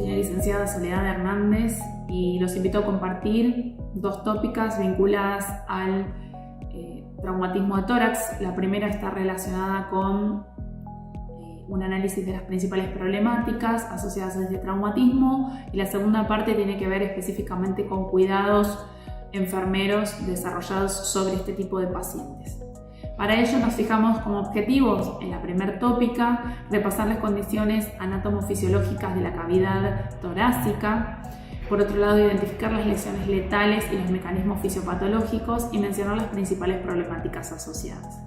Soy la licenciada Soledad Hernández y los invito a compartir dos tópicas vinculadas al traumatismo de tórax. La primera está relacionada con un análisis de las principales problemáticas asociadas a este traumatismo, y la segunda parte tiene que ver específicamente con cuidados enfermeros desarrollados sobre este tipo de pacientes. Para ello nos fijamos como objetivos en la primera tópica repasar las condiciones anatomofisiológicas de la cavidad torácica, por otro lado identificar las lesiones letales y los mecanismos fisiopatológicos y mencionar las principales problemáticas asociadas.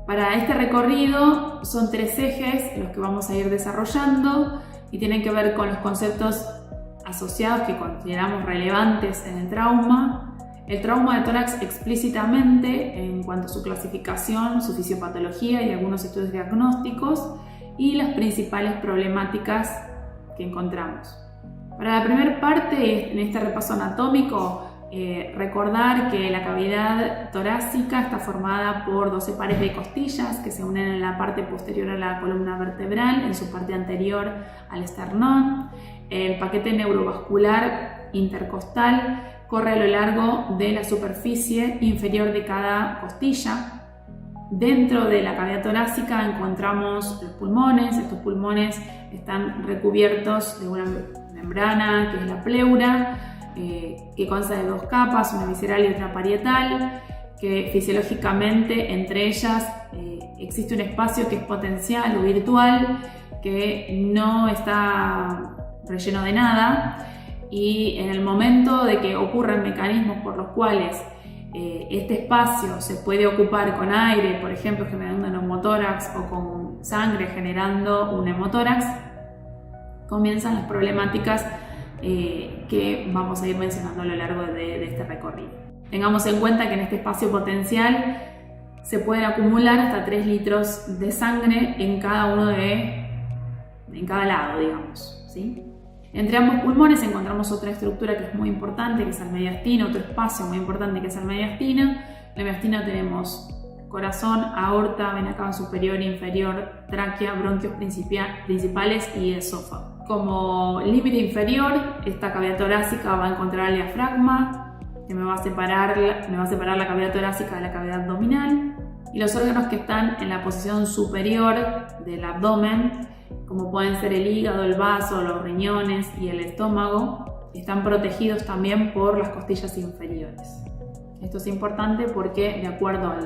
Para este recorrido son tres ejes los que vamos a ir desarrollando y tienen que ver con los conceptos asociados que consideramos relevantes en el trauma de tórax explícitamente en cuanto a su clasificación, su fisiopatología y algunos estudios diagnósticos, y las principales problemáticas que encontramos. Para la primera parte, en este repaso anatómico, recordar que la cavidad torácica está formada por 12 pares de costillas que se unen en la parte posterior a la columna vertebral, en su parte anterior al esternón. El paquete neurovascular intercostal corre a lo largo de la superficie inferior de cada costilla. Dentro de la cavidad torácica encontramos los pulmones. Estos pulmones están recubiertos de una membrana que es la pleura, que consta de dos capas, una visceral y otra parietal, que fisiológicamente entre ellas existe un espacio que es potencial o virtual, que no está relleno de nada, y en el momento de que ocurran mecanismos por los cuales este espacio se puede ocupar con aire, por ejemplo generando un neumotórax, o con sangre generando un hemotórax, comienzan las problemáticas que vamos a ir mencionando a lo largo de este recorrido. Tengamos en cuenta que en este espacio potencial se pueden acumular hasta 3 litros de sangre en cada lado, digamos, ¿sí? Entre ambos pulmones encontramos otra estructura que es muy importante, que es el mediastino, otro espacio muy importante que es el mediastino. En el mediastino tenemos corazón, aorta, vena cava superior e inferior, tráquea, bronquios principales y esófago. Como límite inferior, esta cavidad torácica va a encontrar el diafragma, que me va a separar la cavidad torácica de la cavidad abdominal, y los órganos que están en la posición superior del abdomen, como pueden ser el hígado, el vaso, los riñones y el estómago, están protegidos también por las costillas inferiores. Esto es importante porque, de acuerdo a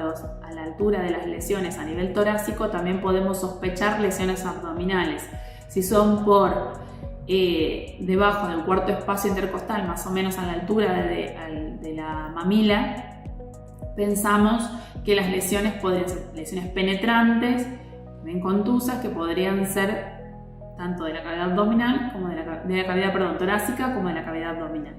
la altura de las lesiones a nivel torácico, también podemos sospechar lesiones abdominales. Si son por debajo del cuarto espacio intercostal, más o menos a la altura de la mamila, pensamos que las lesiones podrían ser lesiones penetrantes, bien contusas, que podrían ser tanto de la cavidad abdominal como de la cavidad torácica como de la cavidad abdominal.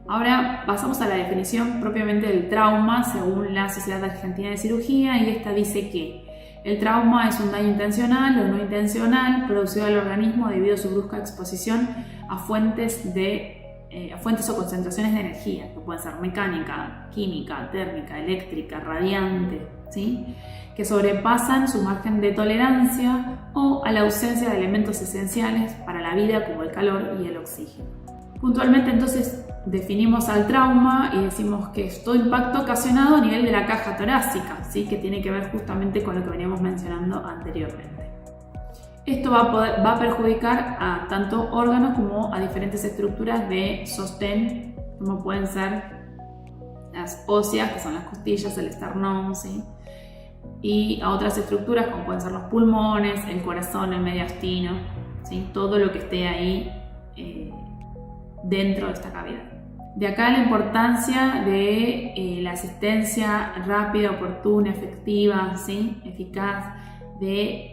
Ahora pasamos a la definición propiamente del trauma según la Sociedad Argentina de Cirugía, y esta dice que el trauma es un daño intencional o no intencional producido al organismo debido a su brusca exposición a fuentes o concentraciones de energía, que pueden ser mecánica, química, térmica, eléctrica, radiante, ¿sí? Que sobrepasan su margen de tolerancia, o a la ausencia de elementos esenciales para la vida como el calor y el oxígeno. Puntualmente entonces definimos al trauma y decimos que es todo impacto ocasionado a nivel de la caja torácica, ¿sí? Que tiene que ver justamente con lo que veníamos mencionando anteriormente. Esto va a perjudicar a tanto órganos como a diferentes estructuras de sostén, como pueden ser las óseas, que son las costillas, el esternón, ¿sí? Y a otras estructuras como pueden ser los pulmones, el corazón, el mediastino, ¿sí? Todo lo que esté ahí dentro de esta cavidad. De acá la importancia de la asistencia rápida, oportuna, efectiva, ¿sí? Eficaz de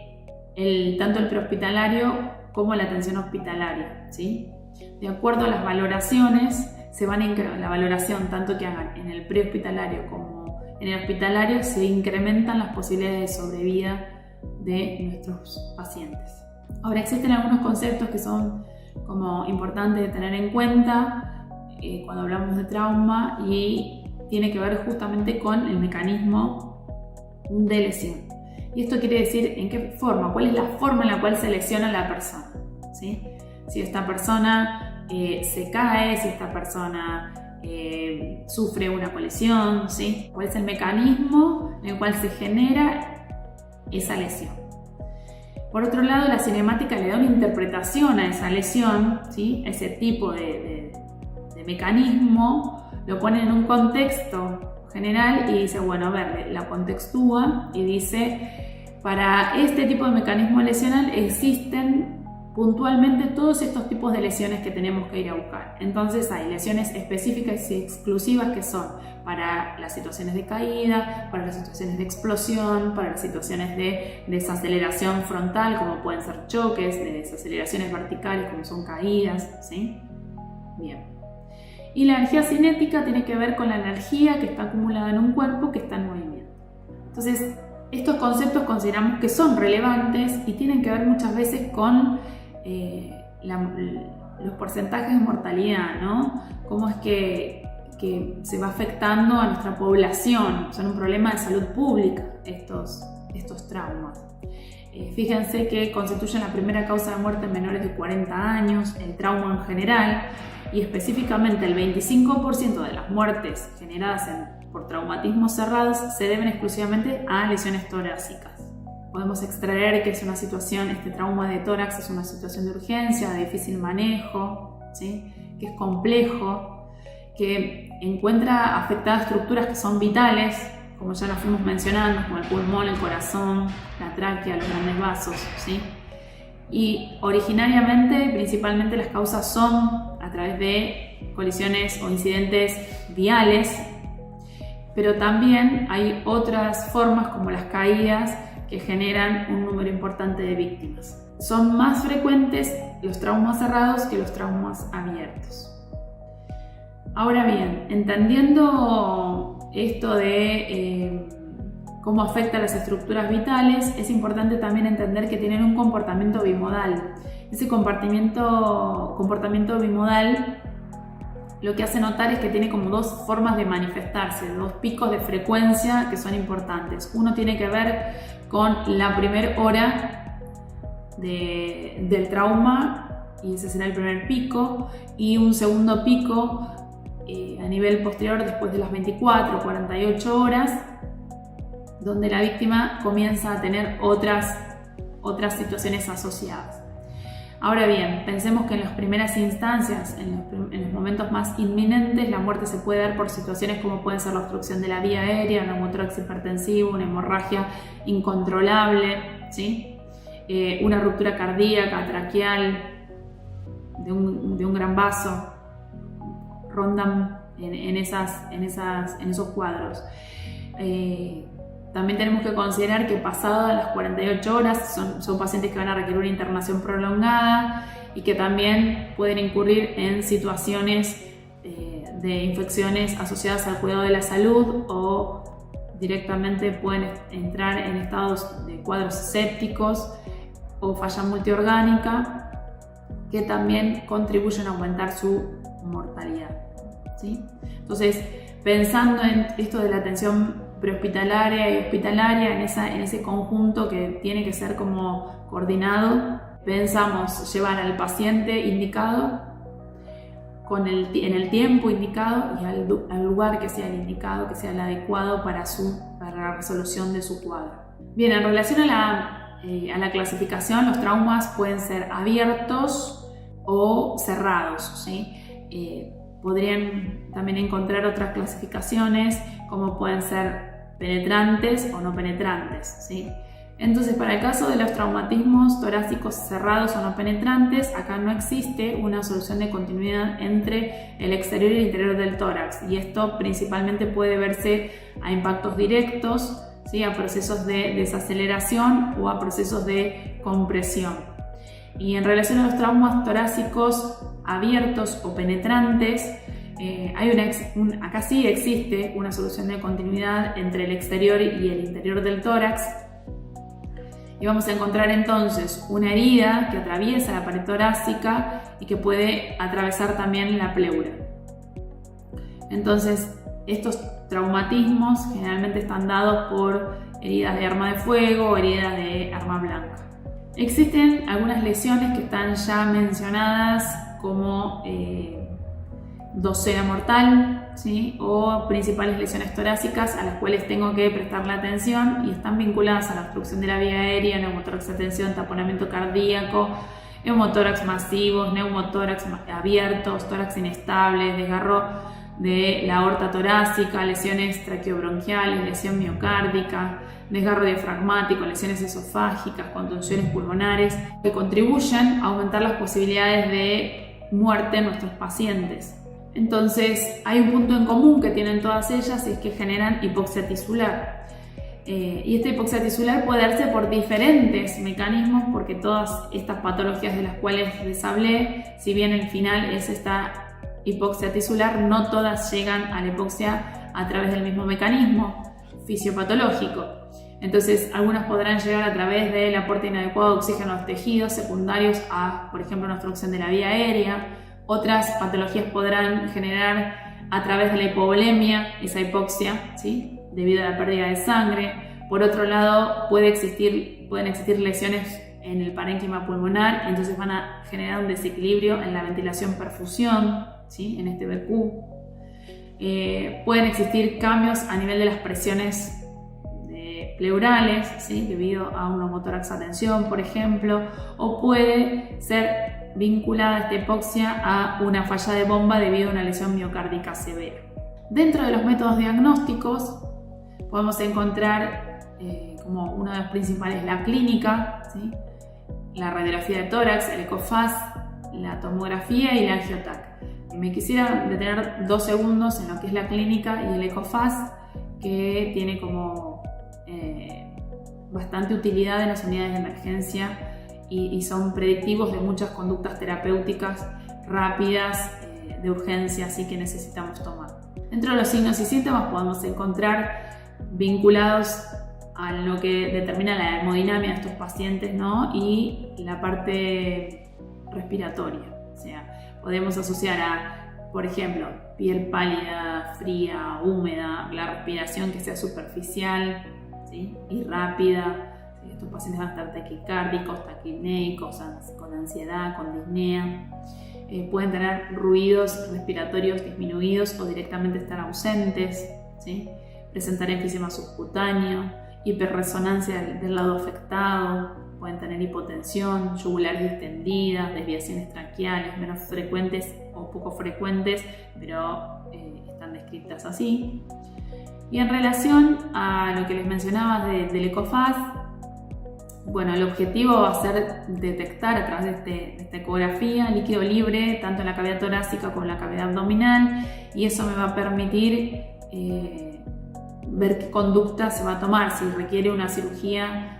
tanto el prehospitalario como la atención hospitalaria, ¿sí? De acuerdo a las valoraciones, la valoración tanto que hagan en el prehospitalario como en el hospitalario, se incrementan las posibilidades de sobrevida de nuestros pacientes. Ahora, existen algunos conceptos que son como importantes de tener en cuenta cuando hablamos de trauma, y tiene que ver justamente con el mecanismo de lesión. Y esto quiere decir en qué forma, cuál es la forma en la cual se lesiona la persona, ¿sí? si esta persona se cae, si esta persona sufre una colisión, ¿sí? ¿Cuál es el mecanismo en el cual se genera esa lesión? Por otro lado, la cinemática le da una interpretación a esa lesión, ¿sí? Ese tipo de mecanismo, lo pone en un contexto general y dice, bueno, a ver, la contextúa y dice, para este tipo de mecanismo lesional existen puntualmente todos estos tipos de lesiones que tenemos que ir a buscar. Entonces hay lesiones específicas y exclusivas que son para las situaciones de caída, para las situaciones de explosión, para las situaciones de desaceleración frontal, como pueden ser choques, de desaceleraciones verticales, como son caídas, ¿sí? Bien. Y la energía cinética tiene que ver con la energía que está acumulada en un cuerpo que está en movimiento. Entonces, estos conceptos consideramos que son relevantes y tienen que ver muchas veces con los porcentajes de mortalidad, ¿no? Cómo es que se va afectando a nuestra población. Son un problema de salud pública estos traumas. Fíjense que constituyen la primera causa de muerte en menores de 40 años, el trauma en general, y específicamente el 25% de las muertes generadas por traumatismos cerrados se deben exclusivamente a lesiones torácicas. Podemos extraer que es una situación, este trauma de tórax es una situación de urgencia, de difícil manejo, ¿sí? Que es complejo, que encuentra afectadas estructuras que son vitales, como ya las fuimos mencionando, como el pulmón, el corazón, la tráquea, los grandes vasos, ¿sí? Y originariamente, principalmente las causas son a través de colisiones o incidentes viales, pero también hay otras formas como las caídas que generan un número importante de víctimas. Son más frecuentes los traumas cerrados que los traumas abiertos. Ahora bien, entendiendo esto de cómo afecta a las estructuras vitales, es importante también entender que tienen un comportamiento bimodal. Ese comportamiento bimodal lo que hace notar es que tiene como dos formas de manifestarse, dos picos de frecuencia que son importantes. Uno tiene que ver con la primera hora del trauma, y ese será el primer pico, y un segundo pico a nivel posterior después de las 24 o 48 horas, donde la víctima comienza a tener otras situaciones asociadas. Ahora bien, pensemos que en las primeras instancias, en los momentos más inminentes, la muerte se puede dar por situaciones como pueden ser la obstrucción de la vía aérea, un neumotórax hipertensivo, una hemorragia incontrolable, ¿sí? Una ruptura cardíaca, traqueal, de un gran vaso, rondan en esos cuadros. También tenemos que considerar que pasadas las 48 horas son pacientes que van a requerir una internación prolongada y que también pueden incurrir en situaciones de infecciones asociadas al cuidado de la salud o directamente pueden entrar en estados de cuadros sépticos o falla multiorgánica que también contribuyen a aumentar su mortalidad, ¿sí? Entonces, pensando en esto de la atención prehospitalaria y hospitalaria, en ese conjunto que tiene que ser como coordinado, pensamos llevar al paciente indicado en el tiempo indicado y al lugar que sea el indicado, que sea el adecuado para la resolución de su cuadro. Bien, en relación a la clasificación, los traumas pueden ser abiertos o cerrados, ¿sí? Podrían también encontrar otras clasificaciones como pueden ser penetrantes o no penetrantes, ¿sí? Entonces, para el caso de los traumatismos torácicos cerrados o no penetrantes, acá no existe una solución de continuidad entre el exterior y el interior del tórax, y esto principalmente puede verse a impactos directos, ¿sí? A procesos de desaceleración o a procesos de compresión. Y en relación a los traumas torácicos abiertos o penetrantes, acá sí existe una solución de continuidad entre el exterior y el interior del tórax, y vamos a encontrar entonces una herida que atraviesa la pared torácica y que puede atravesar también la pleura. Entonces, estos traumatismos generalmente están dados por heridas de arma de fuego o heridas de arma blanca. Existen algunas lesiones que están ya mencionadas como docena mortal, ¿sí? O principales lesiones torácicas a las cuales tengo que prestarle atención y están vinculadas a la obstrucción de la vía aérea, neumotórax de tensión, taponamiento cardíaco, neumotórax masivos, neumotórax abiertos, tórax inestable, desgarro de la aorta torácica, lesiones traqueobronquiales, lesión miocárdica, desgarro diafragmático, lesiones esofágicas, contunciones pulmonares, que contribuyen a aumentar las posibilidades de muerte en nuestros pacientes. Entonces, hay un punto en común que tienen todas ellas y es que generan hipoxia tisular. Y esta hipoxia tisular puede darse por diferentes mecanismos, porque todas estas patologías de las cuales les hablé, si bien el final es esta hipoxia tisular, no todas llegan a la hipoxia a través del mismo mecanismo fisiopatológico. Entonces, algunas podrán llegar a través del aporte inadecuado de oxígeno a los tejidos secundarios a, por ejemplo, una obstrucción de la vía aérea. Otras patologías podrán generar a través de la hipovolemia, esa hipoxia, ¿sí? Debido a la pérdida de sangre. Por otro lado, pueden existir lesiones en el parénquima pulmonar, entonces van a generar un desequilibrio en la ventilación-perfusión, ¿sí? En este BQ. Pueden existir cambios a nivel de las presiones pleurales, ¿sí? Debido a un neumotórax a tensión, por ejemplo, o puede ser vinculada esta hipoxia a una falla de bomba debido a una lesión miocárdica severa. Dentro de los métodos diagnósticos podemos encontrar como uno de los principales la clínica, ¿sí? La radiografía de tórax, el ecofaz, la tomografía y la angiotac. Me quisiera detener 2 segundos en lo que es la clínica y el ecofaz, que tiene como bastante utilidad en las unidades de emergencia y son predictivos de muchas conductas terapéuticas rápidas de urgencia, así que necesitamos tomar. Dentro de los signos y síntomas podemos encontrar vinculados a lo que determina la hemodinamia de estos pacientes, ¿no? Y la parte respiratoria. O sea, podemos asociar a, por ejemplo, piel pálida, fría, húmeda, la respiración que sea superficial, ¿sí? Y rápida. Estos pacientes van a estar taquicárdicos, taquipnéicos, con ansiedad, con disnea. Pueden tener ruidos respiratorios disminuidos o directamente estar ausentes, ¿sí? Presentar enfisema subcutáneo, hiperresonancia del lado afectado, pueden tener hipotensión, yugulares distendidas, desviaciones traqueales menos frecuentes o poco frecuentes, pero están descritas así. Y en relación a lo que les mencionaba del ecofaz, bueno, el objetivo va a ser detectar a través de esta ecografía líquido libre tanto en la cavidad torácica como en la cavidad abdominal, y eso me va a permitir ver qué conducta se va a tomar, si requiere una cirugía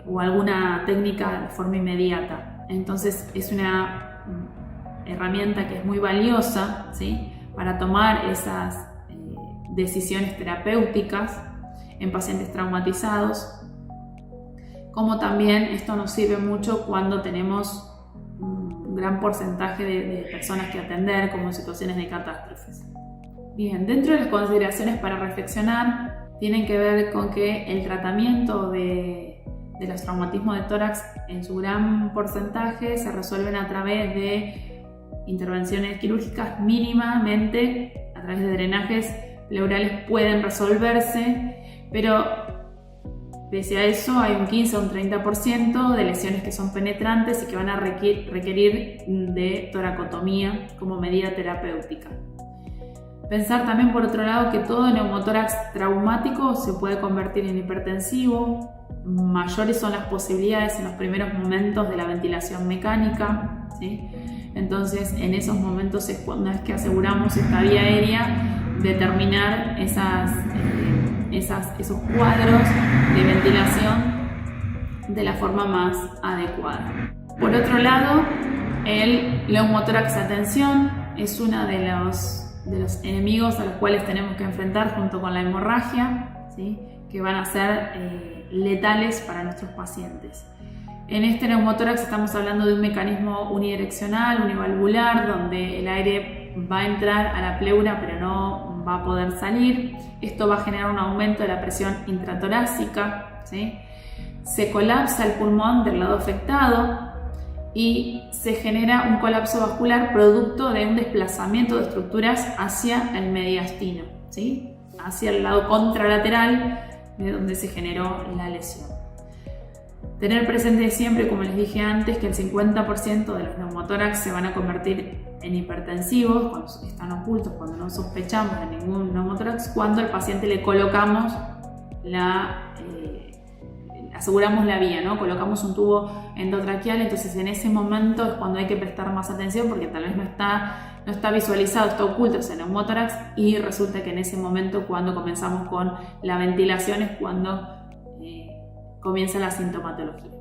o alguna técnica de forma inmediata. Entonces es una herramienta que es muy valiosa, ¿sí? Para tomar esas decisiones terapéuticas en pacientes traumatizados. Como también esto nos sirve mucho cuando tenemos un gran porcentaje de personas que atender, como en situaciones de catástrofes. Bien, dentro de las consideraciones para reflexionar tienen que ver con que el tratamiento de los traumatismos de tórax en su gran porcentaje se resuelven a través de intervenciones quirúrgicas mínimamente, a través de drenajes pleurales pueden resolverse, pero pese a eso, hay un 15 o un 30% de lesiones que son penetrantes y que van a requerir de toracotomía como medida terapéutica. Pensar también, por otro lado, que todo neumotórax traumático se puede convertir en hipertensivo. Mayores son las posibilidades en los primeros momentos de la ventilación mecánica, ¿sí? Entonces, en esos momentos es cuando es que aseguramos esta vía aérea, determinar esos cuadros de ventilación de la forma más adecuada. Por otro lado, el neumotórax a tensión es uno de los enemigos a los cuales tenemos que enfrentar junto con la hemorragia, ¿sí? Que van a ser letales para nuestros pacientes. En este neumotórax estamos hablando de un mecanismo unidireccional, univalvular, donde el aire va a entrar a la pleura pero no va a poder salir. Esto va a generar un aumento de la presión intratorácica, ¿sí? se colapsa el pulmón del lado afectado y se genera un colapso vascular producto de un desplazamiento de estructuras hacia el mediastino, ¿sí? Hacia el lado contralateral de donde se generó la lesión. Tener presente siempre, como les dije antes, que el 50% de los neumotórax se van a convertir en hipertensivos cuando están ocultos, cuando no sospechamos de ningún neumotórax, cuando al paciente le colocamos aseguramos la vía, ¿no? Colocamos un tubo endotraqueal, entonces en ese momento es cuando hay que prestar más atención porque tal vez no está visualizado, está oculto ese neumotórax y resulta que en ese momento cuando comenzamos con la ventilación es cuando comienza la sintomatología.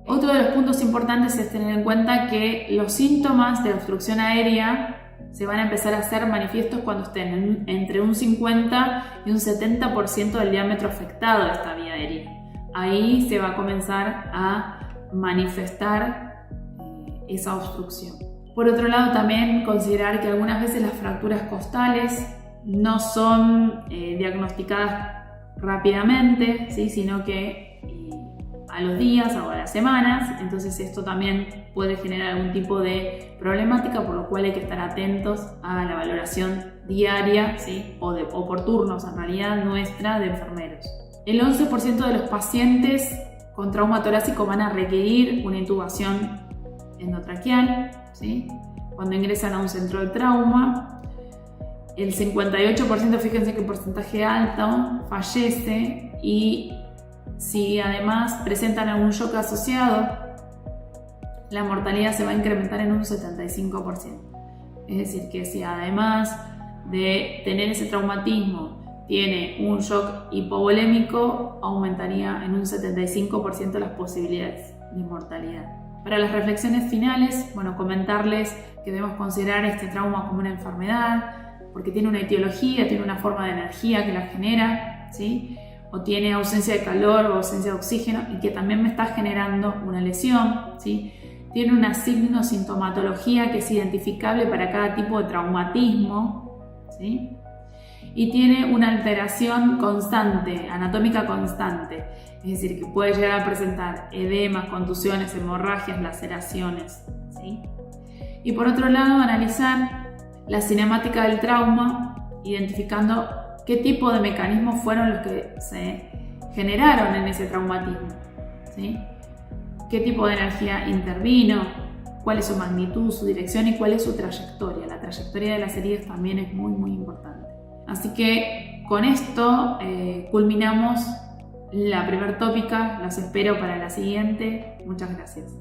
Otro de los puntos importantes es tener en cuenta que los síntomas de obstrucción aérea se van a empezar a hacer manifiestos cuando estén entre un 50 y un 70% del diámetro afectado de esta vía aérea. Ahí se va a comenzar a manifestar esa obstrucción. Por otro lado, también considerar que algunas veces las fracturas costales no son diagnosticadas rápidamente, ¿sí? Sino que a los días o a las semanas, entonces esto también puede generar algún tipo de problemática, por lo cual hay que estar atentos a la valoración diaria, ¿sí? o por turnos en realidad nuestra de enfermeros. El 11% de los pacientes con trauma torácico van a requerir una intubación endotraqueal, ¿sí? Cuando ingresan a un centro de trauma. El 58%, fíjense qué porcentaje alto, fallece, y si además presentan algún shock asociado, la mortalidad se va a incrementar en un 75%. Es decir, que si además de tener ese traumatismo tiene un shock hipovolémico, aumentaría en un 75% las posibilidades de mortalidad. Para las reflexiones finales, comentarles que debemos considerar este trauma como una enfermedad, porque tiene una etiología, tiene una forma de energía que la genera, ¿sí? O tiene ausencia de calor o ausencia de oxígeno y que también me está generando una lesión, ¿sí? Tiene una signo-sintomatología que es identificable para cada tipo de traumatismo, ¿sí? Y tiene una alteración constante, anatómica constante, es decir, que puede llegar a presentar edemas, contusiones, hemorragias, laceraciones, ¿sí? Y por otro lado, analizar la cinemática del trauma, identificando qué tipo de mecanismos fueron los que se generaron en ese traumatismo, ¿sí? Qué tipo de energía intervino, cuál es su magnitud, su dirección y cuál es su trayectoria. La trayectoria de las heridas también es muy, muy importante. Así que con esto culminamos la primera tópica. Los espero para la siguiente. Muchas gracias.